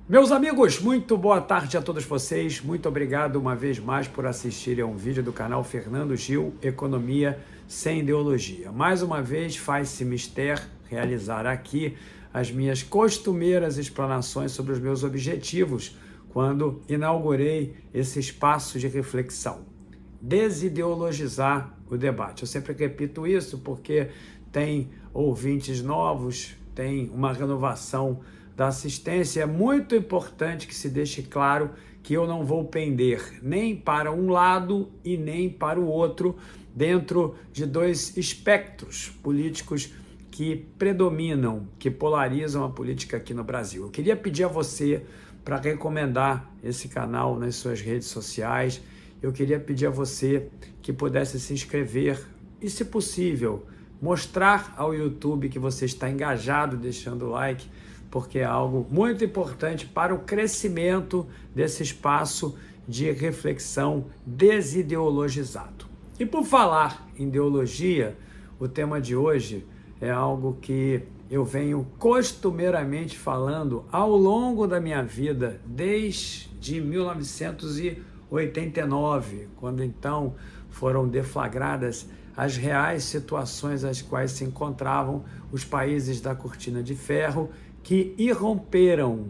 Meus amigos, muito boa tarde a todos vocês. Muito obrigado uma vez mais por assistirem a um vídeo do canal Fernando Gil, Economia Sem Ideologia. Mais uma vez, faz-se mister realizar aqui as minhas costumeiras explanações sobre os meus objetivos quando inaugurei esse espaço de reflexão. Desideologizar o debate. Eu sempre repito isso porque tem ouvintes novos, tem uma renovação da assistência. É muito importante que se deixe claro que eu não vou pender nem para um lado e nem para o outro dentro de dois espectros políticos que predominam, que polarizam a política aqui no Brasil. Eu queria pedir a você para recomendar esse canal nas suas redes sociais. Eu queria pedir a você que pudesse se inscrever e, se possível, mostrar ao YouTube que você está engajado, deixando o like, porque é algo muito importante para o crescimento desse espaço de reflexão desideologizado. E por falar em ideologia, o tema de hoje é algo que eu venho costumeiramente falando ao longo da minha vida, desde 1989, quando então foram deflagradas as reais situações às quais se encontravam os países da Cortina de Ferro, que irromperam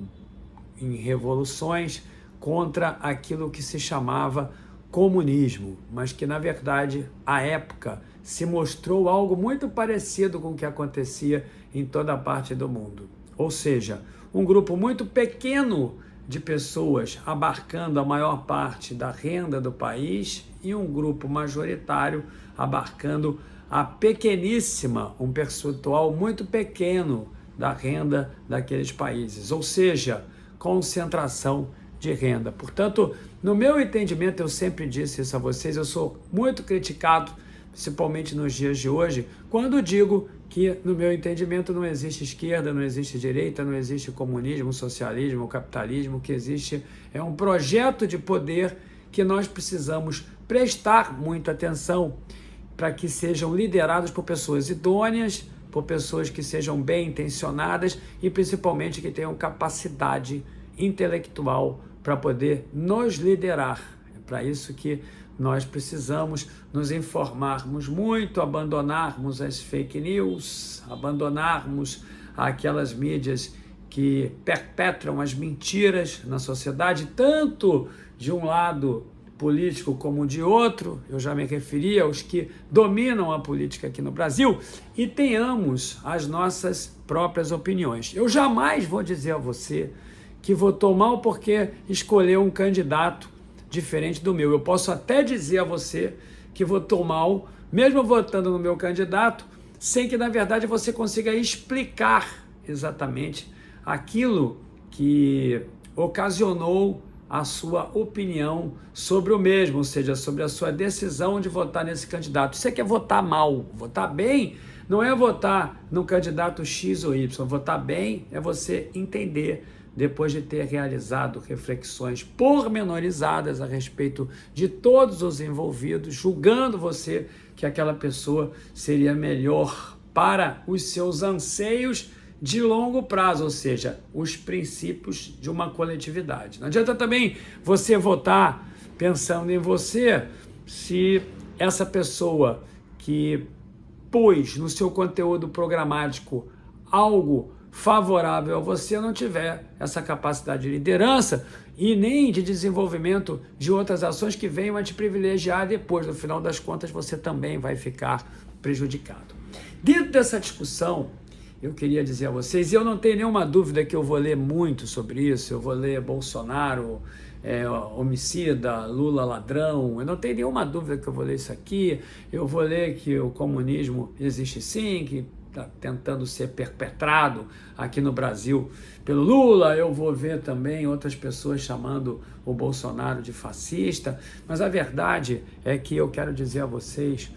em revoluções contra aquilo que se chamava comunismo, mas que, na verdade, à época, se mostrou algo muito parecido com o que acontecia em toda a parte do mundo. Ou seja, um grupo muito pequeno de pessoas abarcando a maior parte da renda do país e um grupo majoritário abarcando a pequeníssima, um percentual muito pequeno da renda daqueles países, ou seja, concentração de renda. Portanto, no meu entendimento, eu sempre disse isso a vocês, eu sou muito criticado, principalmente nos dias de hoje, quando digo que, no meu entendimento, não existe esquerda, não existe direita, não existe comunismo, socialismo, capitalismo, o que existe é um projeto de poder que nós precisamos prestar muita atenção para que sejam liderados por pessoas idôneas, por pessoas que sejam bem intencionadas e principalmente que tenham capacidade intelectual para poder nos liderar. É para isso que nós precisamos nos informarmos muito, abandonarmos as fake news, abandonarmos aquelas mídias que perpetram as mentiras na sociedade, tanto de um lado político como de outro. Eu já me referi aos que dominam a política aqui no Brasil, e tenhamos as nossas próprias opiniões. Eu jamais vou dizer a você que votou mal porque escolheu um candidato diferente do meu. Eu posso até dizer a você que votou mal, mesmo votando no meu candidato, sem que, na verdade, você consiga explicar exatamente aquilo que ocasionou a sua opinião sobre o mesmo, ou seja, sobre a sua decisão de votar nesse candidato. Isso é votar mal. Votar bem não é votar no candidato X ou Y. Votar bem é você entender, depois de ter realizado reflexões pormenorizadas a respeito de todos os envolvidos, julgando você que aquela pessoa seria melhor para os seus anseios de longo prazo, ou seja, os princípios de uma coletividade. Não adianta também você votar pensando em você se essa pessoa que pôs no seu conteúdo programático algo favorável a você não tiver essa capacidade de liderança e nem de desenvolvimento de outras ações que venham a te privilegiar depois. No final das contas, você também vai ficar prejudicado. Dentro dessa discussão, eu queria dizer a vocês, e eu não tenho nenhuma dúvida que eu vou ler muito sobre isso, eu vou ler Bolsonaro homicida, Lula ladrão, eu não tenho nenhuma dúvida que eu vou ler isso aqui, eu vou ler que o comunismo existe sim, que está tentando ser perpetrado aqui no Brasil pelo Lula, eu vou ver também outras pessoas chamando o Bolsonaro de fascista, mas a verdade é que eu quero dizer a vocês,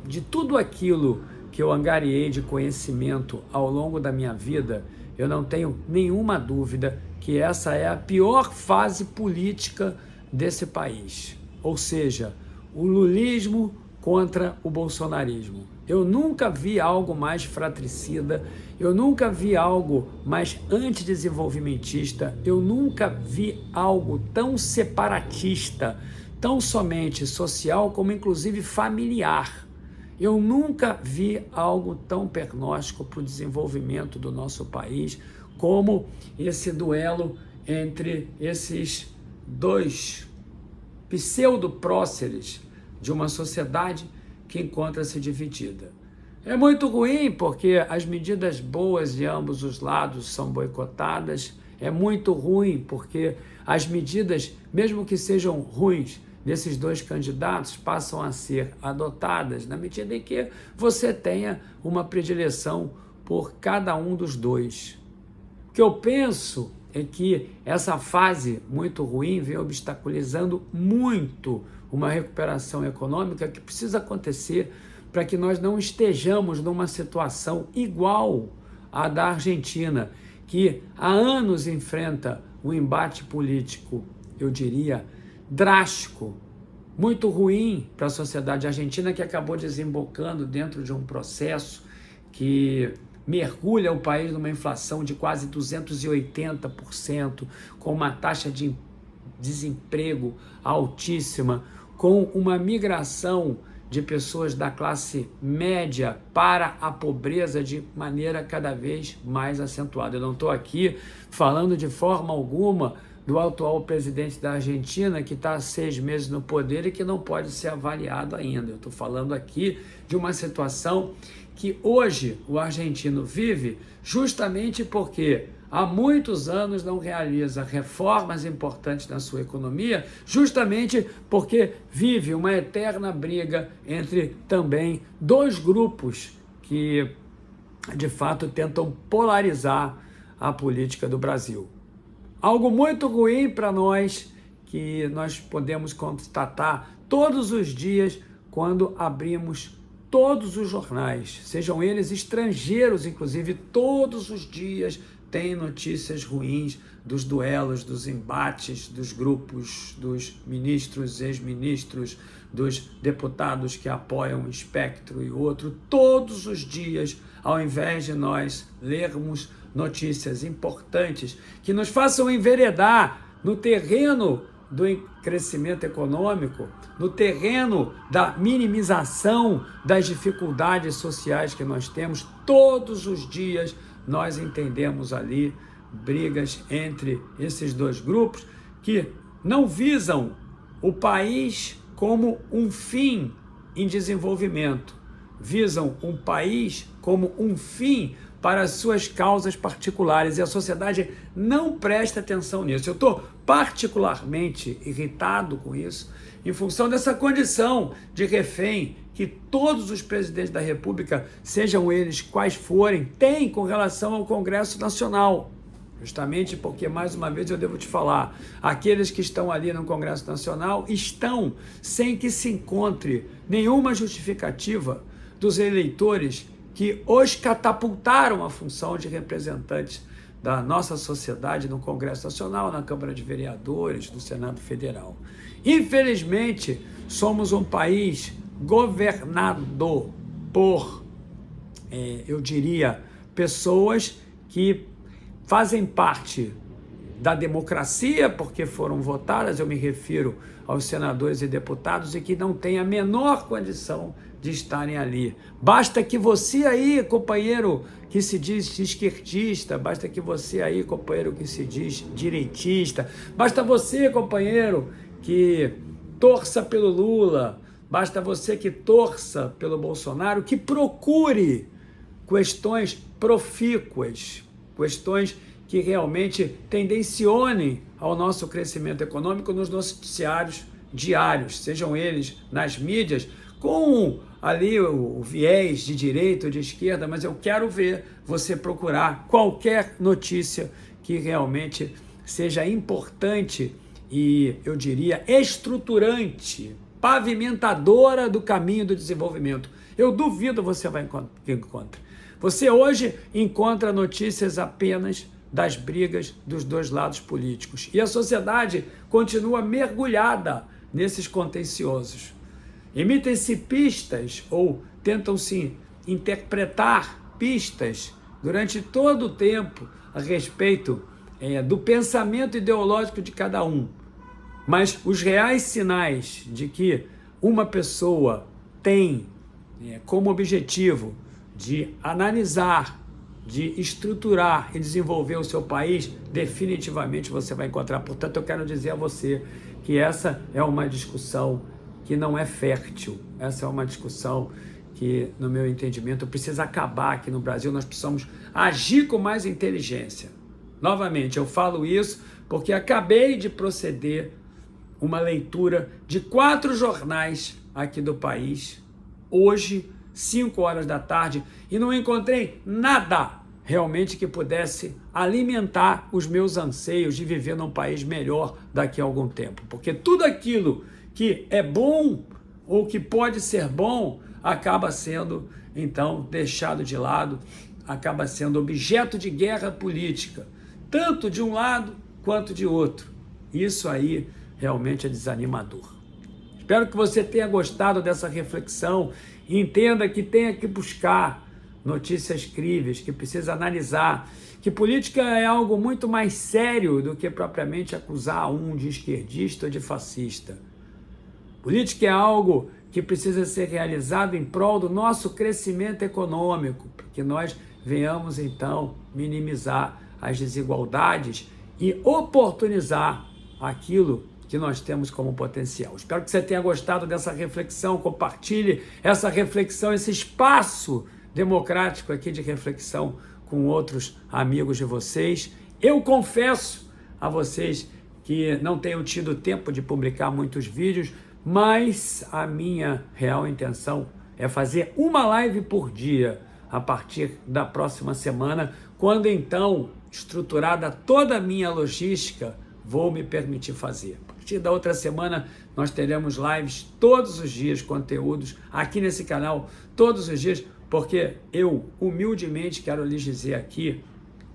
de tudo aquilo que eu angariei de conhecimento ao longo da minha vida, eu não tenho nenhuma dúvida que essa é a pior fase política desse país. Ou seja, o lulismo contra o bolsonarismo. Eu nunca vi algo mais fratricida, eu nunca vi algo mais antidesenvolvimentista, eu nunca vi algo tão separatista, tão somente social como inclusive familiar. Eu nunca vi algo tão pernóstico para o desenvolvimento do nosso país como esse duelo entre esses dois pseudo-próceres de uma sociedade que encontra-se dividida. É muito ruim porque as medidas boas de ambos os lados são boicotadas, é muito ruim porque as medidas, mesmo que sejam ruins, desses dois candidatos passam a ser adotadas na medida em que você tenha uma predileção por cada um dos dois. O que eu penso é que essa fase muito ruim vem obstaculizando muito uma recuperação econômica que precisa acontecer para que nós não estejamos numa situação igual à da Argentina, que há anos enfrenta um embate político, eu diria, drástico, muito ruim para a sociedade argentina, que acabou desembocando dentro de um processo que mergulha o país numa inflação de quase 280%, com uma taxa de desemprego altíssima, com uma migração de pessoas da classe média para a pobreza de maneira cada vez mais acentuada. Eu não estou aqui falando de forma alguma do atual presidente da Argentina, que está há 6 meses no poder e que não pode ser avaliado ainda. Eu estou falando aqui de uma situação que hoje o argentino vive justamente porque há muitos anos não realiza reformas importantes na sua economia, justamente porque vive uma eterna briga entre também dois grupos que, de fato, tentam polarizar a política do Brasil. Algo muito ruim para nós, que nós podemos constatar todos os dias quando abrimos todos os jornais, sejam eles estrangeiros, inclusive, todos os dias tem notícias ruins dos duelos, dos embates, dos grupos, dos ministros, ex-ministros, dos deputados que apoiam um espectro e outro. Todos os dias, ao invés de nós lermos notícias importantes que nos façam enveredar no terreno do crescimento econômico, no terreno da minimização das dificuldades sociais que nós temos, todos os dias nós entendemos ali brigas entre esses dois grupos que não visam o país como um fim em desenvolvimento, visam um país como um fim para as suas causas particulares, e a sociedade não presta atenção nisso. Eu estou particularmente irritado com isso, em função dessa condição de refém que todos os presidentes da República, sejam eles quais forem, têm com relação ao Congresso Nacional. Justamente porque, mais uma vez, eu devo te falar, aqueles que estão ali no Congresso Nacional estão sem que se encontre nenhuma justificativa dos eleitores que os catapultaram à função de representantes da nossa sociedade no Congresso Nacional, na Câmara de Vereadores, no Senado Federal. Infelizmente, somos um país governado por, eu diria, pessoas que fazem parte da democracia, porque foram votadas, eu me refiro aos senadores e deputados, e que não têm a menor condição de estarem ali. Basta que você aí, companheiro que se diz esquerdista, basta que você aí, companheiro que se diz direitista, basta você, companheiro, que torça pelo Lula, basta você que torça pelo Bolsonaro, que procure questões profícuas, questões que realmente tendencionem ao nosso crescimento econômico nos noticiários diários, sejam eles nas mídias, com ali o viés de direita ou de esquerda, mas eu quero ver você procurar qualquer notícia que realmente seja importante e, eu diria, estruturante, pavimentadora do caminho do desenvolvimento. Eu duvido você vai encontrar. Você hoje encontra notícias apenas das brigas dos dois lados políticos. E a sociedade continua mergulhada nesses contenciosos. Emitem-se pistas ou tentam-se interpretar pistas durante todo o tempo a respeito do pensamento ideológico de cada um. Mas os reais sinais de que uma pessoa tem como objetivo de analisar, de estruturar e desenvolver o seu país, definitivamente você vai encontrar. Portanto, eu quero dizer a você que essa é uma discussão que não é fértil. Essa é uma discussão que, no meu entendimento, precisa acabar aqui no Brasil. Nós precisamos agir com mais inteligência. Novamente, eu falo isso porque acabei de proceder uma leitura de 4 jornais aqui do país, hoje, 5 horas da tarde, e não encontrei nada realmente que pudesse alimentar os meus anseios de viver num país melhor daqui a algum tempo. Porque tudo aquilo que é bom ou que pode ser bom acaba sendo, então, deixado de lado, acaba sendo objeto de guerra política, tanto de um lado quanto de outro. Isso aí realmente é desanimador. Espero que você tenha gostado dessa reflexão e entenda que tem que buscar notícias críveis, que precisa analisar, que política é algo muito mais sério do que propriamente acusar um de esquerdista ou de fascista. Política é algo que precisa ser realizado em prol do nosso crescimento econômico, para que nós venhamos então minimizar as desigualdades e oportunizar aquilo que nós temos como potencial. Espero que você tenha gostado dessa reflexão, compartilhe essa reflexão, esse espaço democrático aqui de reflexão com outros amigos de vocês. Eu confesso a vocês que não tenho tido tempo de publicar muitos vídeos, mas a minha real intenção é fazer uma live por dia a partir da próxima semana, quando então, estruturada toda a minha logística, vou me permitir fazer. A partir da outra semana, nós teremos lives todos os dias, conteúdos aqui nesse canal, todos os dias, porque eu, humildemente, quero lhes dizer aqui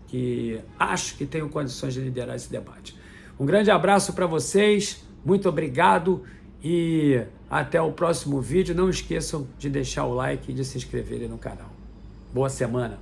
que acho que tenho condições de liderar esse debate. Um grande abraço para vocês, muito obrigado e até o próximo vídeo. Não esqueçam de deixar o like e de se inscreverem no canal. Boa semana!